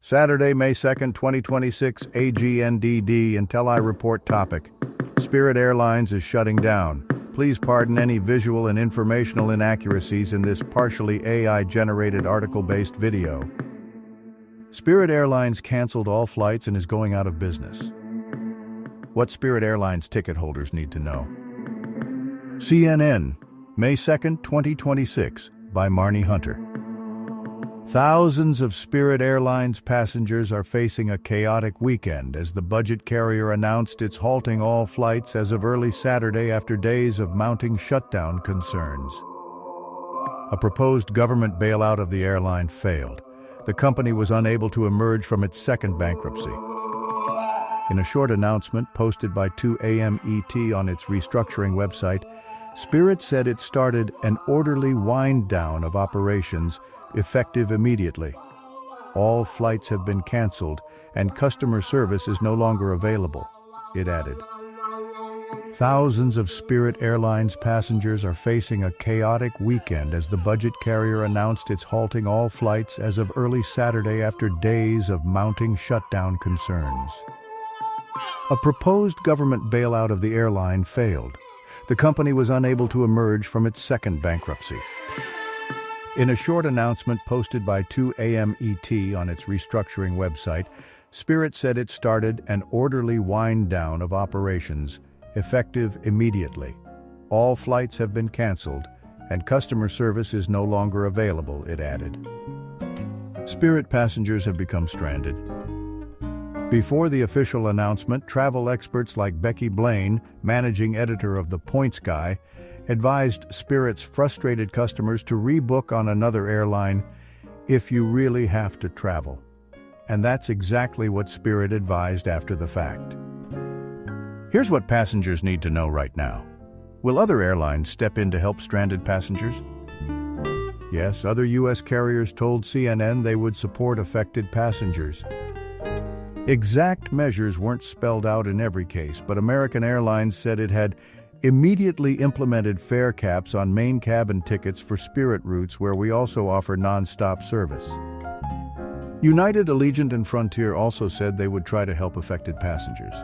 Saturday, May 2nd, 2026, AGNDD until I report topic. Spirit Airlines is shutting down. Please pardon any visual and informational inaccuracies in this partially AI-generated article-based video. Spirit Airlines canceled all flights and is going out of business. What Spirit Airlines ticket holders need to know. CNN, May 2nd, 2026, by Marnie Hunter. Thousands of Spirit Airlines passengers are facing a chaotic weekend as the budget carrier announced it's halting all flights as of early Saturday after days of mounting shutdown concerns. A proposed government bailout of the airline failed. The company was unable to emerge from its second bankruptcy. In a short announcement posted by 2 a.m. ET on its restructuring website, Spirit said it started an orderly wind-down of operations effective immediately. All flights have been canceled and customer service is no longer available, it added. Thousands of Spirit Airlines passengers are facing a chaotic weekend as the budget carrier announced it's halting all flights as of early Saturday after days of mounting shutdown concerns. A proposed government bailout of the airline failed. The company was unable to emerge from its second bankruptcy. In a short announcement posted by 2 a.m. ET on its restructuring website, Spirit said it started an orderly wind-down of operations, effective immediately. All flights have been canceled, and customer service is no longer available, it added. Spirit passengers have become stranded. Before the official announcement, travel experts like Becky Blaine, managing editor of The Points Guy, advised Spirit's frustrated customers to rebook on another airline if you really have to travel. And that's exactly what Spirit advised after the fact. Here's what passengers need to know right now. Will other airlines step in to help stranded passengers? Yes, other U.S. carriers told CNN they would support affected passengers. Exact measures weren't spelled out in every case, but American Airlines said it had immediately implemented fare caps on main cabin tickets for Spirit routes where we also offer non-stop service. United, Allegiant, and Frontier also said they would try to help affected passengers.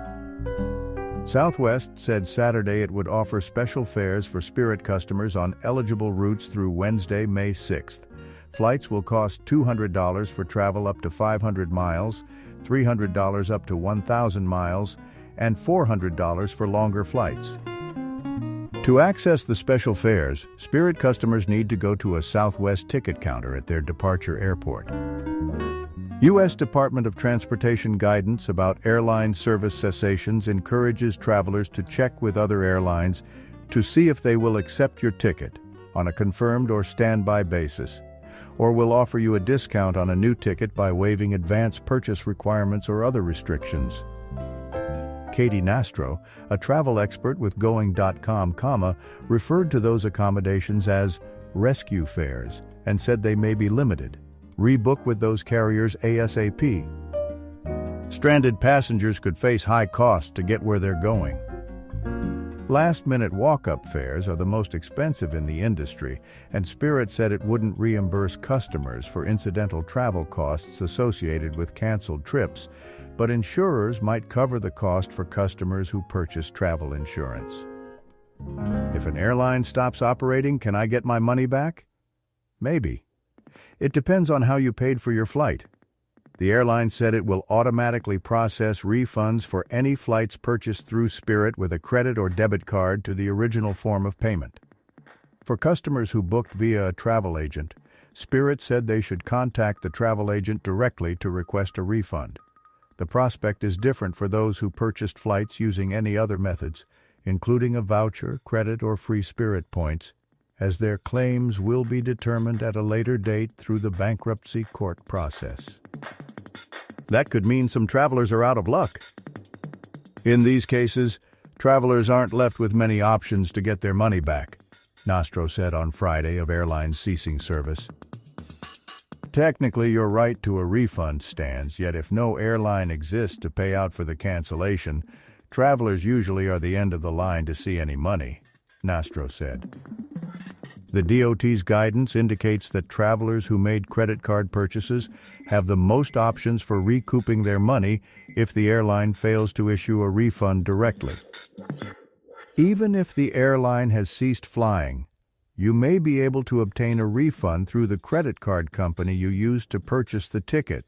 Southwest said Saturday it would offer special fares for Spirit customers on eligible routes through Wednesday, May 6th. Flights will cost $200 for travel up to 500 miles, $300 up to 1,000 miles, and $400 for longer flights. To access the special fares, Spirit customers need to go to a Southwest ticket counter at their departure airport. U.S. Department of Transportation guidance about airline service cessations encourages travelers to check with other airlines to see if they will accept your ticket on a confirmed or standby basis, or will offer you a discount on a new ticket by waiving advance purchase requirements or other restrictions. Katie Nastro, a travel expert with Going.com, referred to those accommodations as rescue fares and said they may be limited. Rebook with those carriers ASAP. Stranded passengers could face high costs to get where they're going. Last-minute walk-up fares are the most expensive in the industry, and Spirit said it wouldn't reimburse customers for incidental travel costs associated with canceled trips, but insurers might cover the cost for customers who purchase travel insurance. If an airline stops operating, can I get my money back? Maybe. It depends on how you paid for your flight. The airline said it will automatically process refunds for any flights purchased through Spirit with a credit or debit card to the original form of payment. For customers who booked via a travel agent, Spirit said they should contact the travel agent directly to request a refund. The prospect is different for those who purchased flights using any other methods, including a voucher, credit, or free Spirit points, as their claims will be determined at a later date through the bankruptcy court process. That could mean some travelers are out of luck. In these cases, travelers aren't left with many options to get their money back, Nastro said on Friday of airlines ceasing service. Technically, your right to a refund stands, yet if no airline exists to pay out for the cancellation, travelers usually are the end of the line to see any money, Nastro said. The DOT's guidance indicates that travelers who made credit card purchases have the most options for recouping their money if the airline fails to issue a refund directly. Even if the airline has ceased flying, you may be able to obtain a refund through the credit card company you used to purchase the ticket,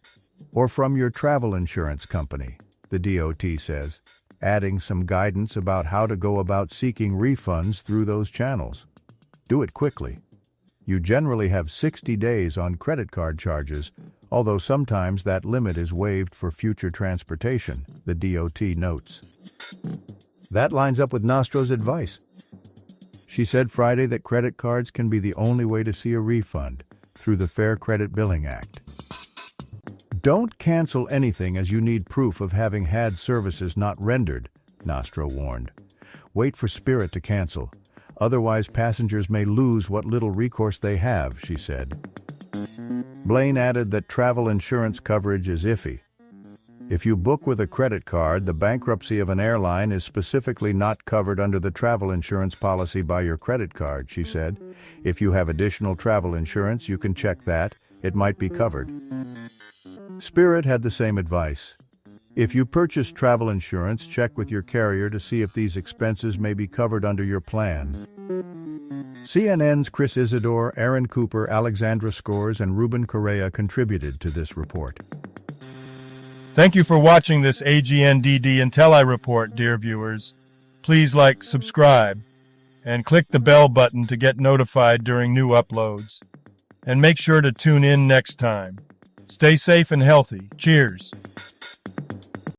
or from your travel insurance company, the DOT says, adding some guidance about how to go about seeking refunds through those channels. Do it quickly. You generally have 60 days on credit card charges, although sometimes that limit is waived for future transportation, the DOT notes. That lines up with Nostro's advice. She said Friday that credit cards can be the only way to see a refund through the Fair Credit Billing Act. Don't cancel anything as you need proof of having had services not rendered, Nostro warned. Wait for Spirit to cancel. Otherwise, passengers may lose what little recourse they have, she said. Blaine added that travel insurance coverage is iffy. If you book with a credit card, the bankruptcy of an airline is specifically not covered under the travel insurance policy by your credit card, she said. If you have additional travel insurance, you can check that. It might be covered. Spirit had the same advice. If you purchase travel insurance, check with your carrier to see if these expenses may be covered under your plan. CNN's Chris Isidore, Aaron Cooper, Alexandra Scores, and Ruben Correa contributed to this report. Thank you for watching this AGNDD Intelli report, dear viewers. Please like, subscribe, and click the bell button to get notified during new uploads. And make sure to tune in next time. Stay safe and healthy. Cheers.